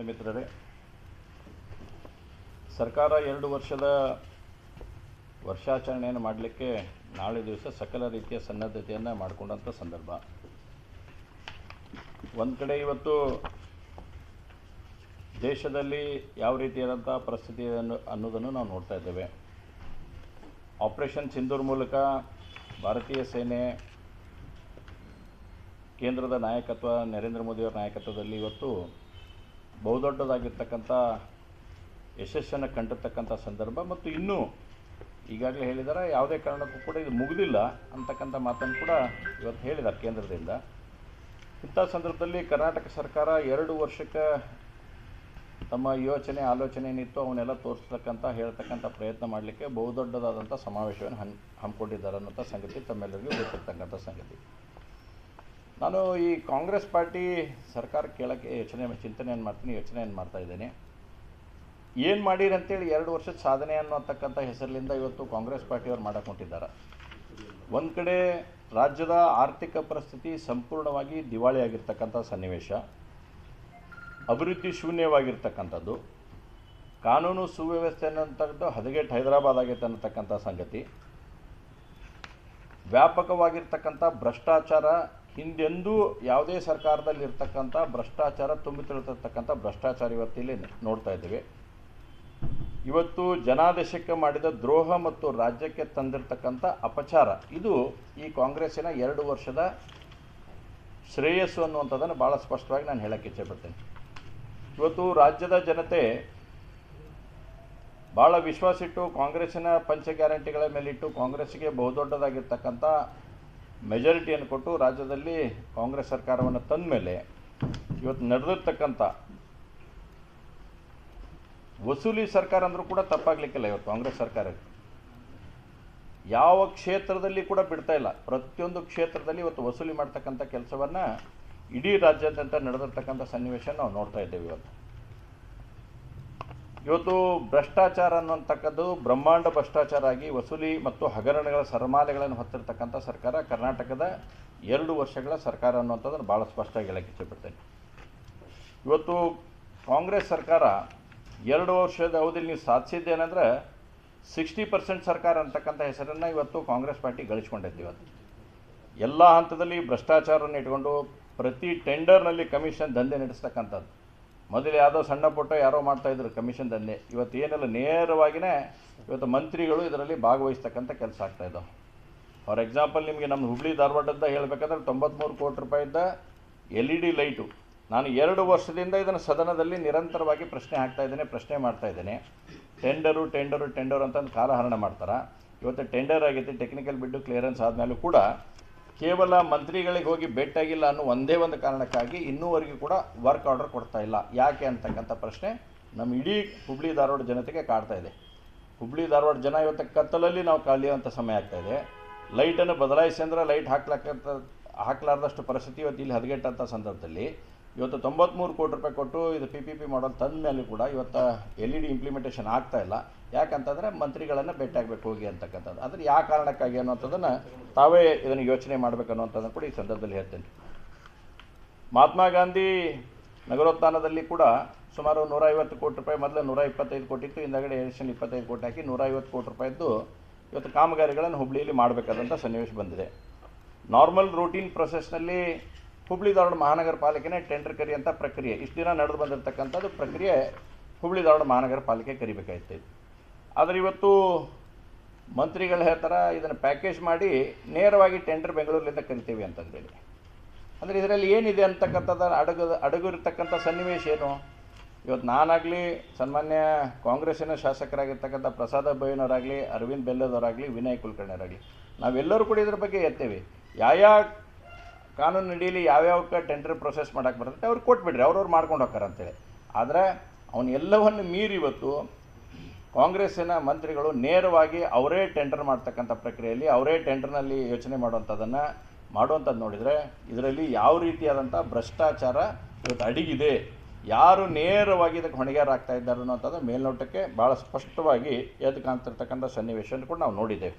ಮಿತ್ರರೇ, ಸರ್ಕಾರ 2 ವರ್ಷದ ವರ್ಷಾಚರಣೆಯನ್ನು ಮಾಡಲಿಕ್ಕೆ ನಾಳೆ ದಿವಸ ಸಕಲ ರೀತಿಯ ಸನ್ನದ್ಧತೆಯನ್ನು ಮಾಡಿಕೊಂಡಂಥ ಸಂದರ್ಭ. ಒಂದು ಕಡೆ ಇವತ್ತು ದೇಶದಲ್ಲಿ ಯಾವ ರೀತಿಯಾದಂಥ ಪರಿಸ್ಥಿತಿ ಅನ್ನೋದನ್ನು ನಾವು ನೋಡ್ತಾ ಇದ್ದೇವೆ. ಆಪರೇಷನ್ ಸಿಂಧೂರ್ ಮೂಲಕ ಭಾರತೀಯ ಸೇನೆ ಕೇಂದ್ರದ ನಾಯಕತ್ವ ನರೇಂದ್ರ ಮೋದಿಯವರ ನಾಯಕತ್ವದಲ್ಲಿ ಇವತ್ತು ಬಹುದೊಡ್ಡದಾಗಿರ್ತಕ್ಕಂಥ ಯಶಸ್ಸನ್ನು ಕಂಡಿರ್ತಕ್ಕಂಥ ಸಂದರ್ಭ. ಮತ್ತು ಇನ್ನೂ ಈಗಾಗಲೇ ಹೇಳಿದ್ದಾರೆ, ಯಾವುದೇ ಕಾರಣಕ್ಕೂ ಕೂಡ ಇದು ಮುಗಿದಿಲ್ಲ ಅಂತಕ್ಕಂಥ ಮಾತನ್ನು ಕೂಡ ಇವತ್ತು ಹೇಳಿದ್ದಾರೆ ಕೇಂದ್ರದಿಂದ. ಇಂಥ ಸಂದರ್ಭದಲ್ಲಿ ಕರ್ನಾಟಕ ಸರ್ಕಾರ 2 ವರ್ಷಕ್ಕೆ ತಮ್ಮ ಯೋಚನೆ ಆಲೋಚನೆ ಏನಿತ್ತು ಅವನ್ನೆಲ್ಲ ತೋರಿಸ್ತಕ್ಕಂಥ ಹೇಳ್ತಕ್ಕಂಥ ಪ್ರಯತ್ನ ಮಾಡಲಿಕ್ಕೆ ಬಹುದೊಡ್ಡದಾದಂಥ ಸಮಾವೇಶವನ್ನು ಹಮ್ಮಿಕೊಂಡಿದ್ದಾರೆ ಅನ್ನೋಂಥ ಸಂಗತಿ ತಮ್ಮೆಲ್ಲರಿಗೂ ಗೊತ್ತಿರ್ತಕ್ಕಂಥ ಸಂಗತಿ. ನಾನು ಈ ಕಾಂಗ್ರೆಸ್ ಪಾರ್ಟಿ ಸರ್ಕಾರ ಕೇಳೋಕ್ಕೆ ಯೋಚನೆಯನ್ನು ಮಾಡ್ತಾ ಇದ್ದೇನೆ. ಏನು ಮಾಡಿರಿ ಅಂತೇಳಿ 2 ವರ್ಷದ ಸಾಧನೆ ಅನ್ನೋತಕ್ಕಂಥ ಹೆಸರಿನಿಂದ ಇವತ್ತು ಕಾಂಗ್ರೆಸ್ ಪಾರ್ಟಿಯವರು ಮಾಡಕ್ಕೆ ಹೊಂಟಿದ್ದಾರೆ. ಒಂದು ಕಡೆ ರಾಜ್ಯದ ಆರ್ಥಿಕ ಪರಿಸ್ಥಿತಿ ಸಂಪೂರ್ಣವಾಗಿ ದಿವಾಳಿಯಾಗಿರ್ತಕ್ಕಂಥ ಸನ್ನಿವೇಶ, ಅಭಿವೃದ್ಧಿ ಶೂನ್ಯವಾಗಿರ್ತಕ್ಕಂಥದ್ದು, ಕಾನೂನು ಸುವ್ಯವಸ್ಥೆ ಅನ್ನೋಂಥದ್ದು ಹದಗೆಟ್ಟು ಹೈದರಾಬಾದ್ ಆಗೈತೆ ಅನ್ನತಕ್ಕಂಥ ಸಂಗತಿ, ವ್ಯಾಪಕವಾಗಿರ್ತಕ್ಕಂಥ ಭ್ರಷ್ಟಾಚಾರ, ಹಿಂದೆಂದೂ ಯಾವುದೇ ಸರ್ಕಾರದಲ್ಲಿ ಇರ್ತಕ್ಕಂಥ ಭ್ರಷ್ಟಾಚಾರ ತುಂಬಿ ತುಳಿತಿರ್ತಕ್ಕಂಥ ಭ್ರಷ್ಟಾಚಾರ ಇವತ್ತಿಲ್ಲಿ ನೋಡ್ತಾ ಇದ್ದೀವಿ. ಇವತ್ತು ಜನಾದೇಶಕ್ಕೆ ಮಾಡಿದ ದ್ರೋಹ ಮತ್ತು ರಾಜ್ಯಕ್ಕೆ ತಂದಿರತಕ್ಕಂಥ ಅಪಚಾರ, ಇದು ಈ ಕಾಂಗ್ರೆಸ್ಸಿನ 2 ವರ್ಷದ ಶ್ರೇಯಸ್ಸು ಅನ್ನುವಂಥದ್ದನ್ನು ಭಾಳ ಸ್ಪಷ್ಟವಾಗಿ ನಾನು ಹೇಳಕ್ಕೆ ಇಚ್ಛೆಪಡ್ತೇನೆ. ಇವತ್ತು ರಾಜ್ಯದ ಜನತೆ ಭಾಳ ವಿಶ್ವಾಸಿಟ್ಟು ಕಾಂಗ್ರೆಸ್ಸಿನ ಪಂಚ ಗ್ಯಾರಂಟಿಗಳ ಮೇಲಿಟ್ಟು ಕಾಂಗ್ರೆಸ್ಸಿಗೆ ಬಹುದೊಡ್ಡದಾಗಿರ್ತಕ್ಕಂಥ ಮೆಜಾರಿಟಿಯನ್ನು ಕೊಟ್ಟು ರಾಜ್ಯದಲ್ಲಿ ಕಾಂಗ್ರೆಸ್ ಸರ್ಕಾರವನ್ನು ತಂದ ಮೇಲೆ ಇವತ್ತು ನಡೆದಿರ್ತಕ್ಕಂಥ ವಸೂಲಿ ಸರ್ಕಾರ ಅಂದರೂ ಕೂಡ ತಪ್ಪಾಗಲಿಕ್ಕಿಲ್ಲ. ಇವತ್ತು ಕಾಂಗ್ರೆಸ್ ಸರ್ಕಾರಕ್ಕೆ ಯಾವ ಕ್ಷೇತ್ರದಲ್ಲಿ ಕೂಡ ಬಿಡ್ತಾ ಇಲ್ಲ. ಪ್ರತಿಯೊಂದು ಕ್ಷೇತ್ರದಲ್ಲಿ ಇವತ್ತು ವಸೂಲಿ ಮಾಡ್ತಕ್ಕಂಥ ಕೆಲಸವನ್ನು ಇಡೀ ರಾಜ್ಯಾದ್ಯಂತ ನಡೆದಿರ್ತಕ್ಕಂಥ ಸನ್ನಿವೇಶ ನಾವು ನೋಡ್ತಾ ಇದ್ದೇವೆ. ಇವತ್ತು ಭ್ರಷ್ಟಾಚಾರ ಅನ್ನುವಂಥಕ್ಕದ್ದು ಬ್ರಹ್ಮಾಂಡ ಭ್ರಷ್ಟಾಚಾರ ಆಗಿ ವಸೂಲಿ ಮತ್ತು ಹಗರಣಗಳ ಸರಮಾಲೆಗಳನ್ನು ಹೊತ್ತಿರ್ತಕ್ಕಂಥ ಸರ್ಕಾರ ಕರ್ನಾಟಕದ 2 ವರ್ಷಗಳ ಸರ್ಕಾರ ಅನ್ನುವಂಥದ್ದನ್ನು ಭಾಳ ಸ್ಪಷ್ಟವಾಗಿ ಹೇಳಕ್ಕೆ ಇಚ್ಛೆಪಡ್ತೇನೆ. ಇವತ್ತು ಕಾಂಗ್ರೆಸ್ ಸರ್ಕಾರ 2 ವರ್ಷದ ಅವಧಿಯಲ್ಲಿ ನೀವು ಸಾಧಿಸಿದ್ದೇನೆಂದರೆ 60% ಸರ್ಕಾರ ಅಂತಕ್ಕಂಥ ಹೆಸರನ್ನು ಇವತ್ತು ಕಾಂಗ್ರೆಸ್ ಪಾರ್ಟಿ ಗಳಿಸ್ಕೊಂಡಿದ್ದು. ಇವತ್ತು ಎಲ್ಲ ಹಂತದಲ್ಲಿ ಭ್ರಷ್ಟಾಚಾರವನ್ನು ಇಟ್ಕೊಂಡು ಪ್ರತಿ ಟೆಂಡರ್ನಲ್ಲಿ ಕಮಿಷನ್ ದಂಧೆ ನಡೆಸ್ತಕ್ಕಂಥದ್ದು. ಮೊದಲು ಯಾವುದೋ ಸಣ್ಣ ಪುಟ್ಟ ಯಾರೋ ಮಾಡ್ತಾಯಿದ್ರು ಕಮಿಷನ್ ದಂಧೆ, ಇವತ್ತು ಏನೆಲ್ಲ ನೇರವಾಗಿಯೇ ಇವತ್ತು ಮಂತ್ರಿಗಳು ಇದರಲ್ಲಿ ಭಾಗವಹಿಸ್ತಕ್ಕಂಥ ಕೆಲಸ ಆಗ್ತಾಯಿದ್ದಾವೆ. ಫಾರ್ ಎಕ್ಸಾಂಪಲ್ ನಿಮಗೆ ನಮ್ಮ ಹುಬ್ಳಿ ಧಾರವಾಡದ ಹೇಳಬೇಕಂದ್ರೆ 93 ಕೋಟಿ ರೂಪಾಯಿದ LED ಲೈಟು, ನಾನು 2 ವರ್ಷದಿಂದ ಇದನ್ನು ಸದನದಲ್ಲಿ ನಿರಂತರವಾಗಿ ಪ್ರಶ್ನೆ ಮಾಡ್ತಾ ಇದ್ದೇನೆ. ಟೆಂಡರು ಅಂತಂದು ಕಾಲಹರಣ ಮಾಡ್ತಾರೆ. ಇವತ್ತು ಟೆಂಡರ್ ಆಗೈತೆ, ಟೆಕ್ನಿಕಲ್ ಬಿಡ್ಡು ಕ್ಲಿಯರೆನ್ಸ್ ಆದಮೇಲೂ ಕೂಡ ಕೇವಲ ಮಂತ್ರಿಗಳಿಗೆ ಹೋಗಿ ಭೇಟಿಯಾಗಿಲ್ಲ ಅನ್ನೋ ಒಂದೇ ಒಂದು ಕಾರಣಕ್ಕಾಗಿ ಇನ್ನೂವರೆಗೂ ಕೂಡ ವರ್ಕ್ ಆರ್ಡರ್ ಕೊಡ್ತಾ ಇಲ್ಲ. ಯಾಕೆ ಅಂತಕ್ಕಂಥ ಪ್ರಶ್ನೆ ನಮ್ಮ ಇಡೀ ಹುಬ್ಳಿ ಧಾರವಾಡ ಜನತೆಗೆ ಕಾಡ್ತಾ ಇದೆ. ಹುಬ್ಳಿ ಧಾರವಾಡ ಜನ ಇವತ್ತು ಕತ್ತಲಲ್ಲಿ ನಾವು ಕಳೆಯುವಂಥ ಸಮಯ ಆಗ್ತಾಯಿದೆ. ಲೈಟನ್ನು ಬದಲಾಯಿಸಿ ಅಂದ್ರೆ ಲೈಟ್ ಹಾಕ್ಲಾರ್ದಷ್ಟು ಪರಿಸ್ಥಿತಿ ಇವತ್ತು ಇಲ್ಲಿ ಹದಗೆಟ್ಟಂಥ ಸಂದರ್ಭದಲ್ಲಿ ಇವತ್ತು 93 ಕೋಟಿ ರೂಪಾಯಿ ಕೊಟ್ಟು ಇದು PPP ಮಾಡಲ್ ತಂದ ಮೇಲೆ ಕೂಡ ಇವತ್ತು LED ಇಂಪ್ಲಿಮೆಂಟೇಷನ್ ಆಗ್ತಾಯಿಲ್ಲ. ಯಾಕಂತಂದರೆ ಮಂತ್ರಿಗಳನ್ನು ಭೇಟಿಯಾಗಬೇಕು ಹೋಗಿ ಅಂತಕ್ಕಂಥದ್ದು. ಆದರೆ ಯಾವ ಕಾರಣಕ್ಕಾಗಿ ಅನ್ನೋಂಥದ್ದನ್ನು ತಾವೇ ಇದನ್ನು ಯೋಚನೆ ಮಾಡಬೇಕು ಅನ್ನೋಂಥದ್ದನ್ನು ಕೂಡ ಈ ಸಂದರ್ಭದಲ್ಲಿ ಹೇಳ್ತೇನೆ. ಮಹಾತ್ಮ ಗಾಂಧಿ ನಗರೋತ್ಥಾನದಲ್ಲಿ ಕೂಡ ಸುಮಾರು 150 ಕೋಟಿ ರೂಪಾಯಿ, ಮೊದಲು 125 ಕೋಟಿ ಇತ್ತು, ಹಿಂದಗಡೆ ಎಡಿಷನ್ 25 ಕೋಟಿ ಹಾಕಿ 150 ಕೋಟಿ ರೂಪಾಯಿದ್ದು ಇವತ್ತು ಕಾಮಗಾರಿಗಳನ್ನು ಹುಬ್ಳಿಯಲ್ಲಿ ಮಾಡಬೇಕಾದಂಥ ಸನ್ನಿವೇಶ ಬಂದಿದೆ. ನಾರ್ಮಲ್ ರೂಟೀನ್ ಪ್ರೊಸೆಸ್ನಲ್ಲಿ ಹುಬ್ಳಿ ಧಾರವಾಡ ಮಹಾನಗರ ಪಾಲಿಕೆನೇ ಟೆಂಡರ್ ಕರಿಯಂಥ ಪ್ರಕ್ರಿಯೆ ಇಷ್ಟು ದಿನ ನಡೆದು ಬಂದಿರತಕ್ಕಂಥದ್ದು ಪ್ರಕ್ರಿಯೆ ಹುಬ್ಳಿ ಧಾರವಾಡ ಮಹಾನಗರ ಪಾಲಿಕೆ ಕರಿಬೇಕಾಯ್ತು. ಆದರೆ ಇವತ್ತು ಮಂತ್ರಿಗಳು ಹೇಳ್ತಾರೆ ಇದನ್ನು ಪ್ಯಾಕೇಜ್ ಮಾಡಿ ನೇರವಾಗಿ ಟೆಂಡರ್ ಬೆಂಗಳೂರಿನಿಂದ ಕರಿತೀವಿ ಅಂತಂದೇಳಿ. ಅಂದರೆ ಇದರಲ್ಲಿ ಏನಿದೆ ಅಂತಕ್ಕಂಥದ್ದು ಅಡಗಿರ್ತಕ್ಕಂಥ ಸನ್ನಿವೇಶ ಏನು? ಇವತ್ತು ನಾನಾಗಲಿ ಸನ್ಮಾನ್ಯ ಕಾಂಗ್ರೆಸ್ಸಿನ ಶಾಸಕರಾಗಿರ್ತಕ್ಕಂಥ ಪ್ರಸಾದ ಬೈನವರಾಗಲಿ, ಅರವಿಂದ್ ಬೆಲ್ಲದವರಾಗಲಿ, ವಿನಯ್ ಕುಲಕರ್ಣಿಯವರಾಗಲಿ, ನಾವೆಲ್ಲರೂ ಕೂಡ ಇದ್ರ ಬಗ್ಗೆ ಎತ್ತೇವೆ. ಯಾವ ಕಾನೂನು ಅಡಿಯಲ್ಲಿ ಯಾವ್ಯಾವಕ್ಕೆ ಟೆಂಡರ್ ಪ್ರೊಸೆಸ್ ಮಾಡೋಕ್ಕೆ ಬರ್ತದೆ ಅವ್ರು ಕೊಟ್ಬಿಡ್ರಿ, ಅವ್ರವ್ರು ಮಾಡ್ಕೊಂಡು ಹೋಗ್ತಾರೆ ಅಂತೇಳಿ. ಆದರೆ ಅವನ್ನೆಲ್ಲವನ್ನು ಮೀರಿ ಇವತ್ತು ಕಾಂಗ್ರೆಸ್ಸಿನ ಮಂತ್ರಿಗಳು ನೇರವಾಗಿ ಅವರೇ ಟೆಂಡರ್ ಮಾಡ್ತಕ್ಕಂಥ ಪ್ರಕ್ರಿಯೆಯಲ್ಲಿ ಅವರೇ ಟೆಂಡರ್ನಲ್ಲಿ ಯೋಚನೆ ಮಾಡುವಂಥದ್ದು ನೋಡಿದರೆ ಇದರಲ್ಲಿ ಯಾವ ರೀತಿಯಾದಂಥ ಭ್ರಷ್ಟಾಚಾರ ಇವತ್ತು ಅಡಗಿದೆ, ಯಾರು ನೇರವಾಗಿ ಇದಕ್ಕೆ ಹೊಣೆಗಾರ ಆಗ್ತಾ ಇದ್ದಾರೆ ಅನ್ನೋಂಥದ್ದು ಮೇಲ್ನೋಟಕ್ಕೆ ಭಾಳ ಸ್ಪಷ್ಟವಾಗಿ ಎದ್ದು ಕಾಣ್ತಿರ್ತಕ್ಕಂಥ ಸನ್ನಿವೇಶವನ್ನು ಕೂಡ ನಾವು ನೋಡಿದ್ದೇವೆ.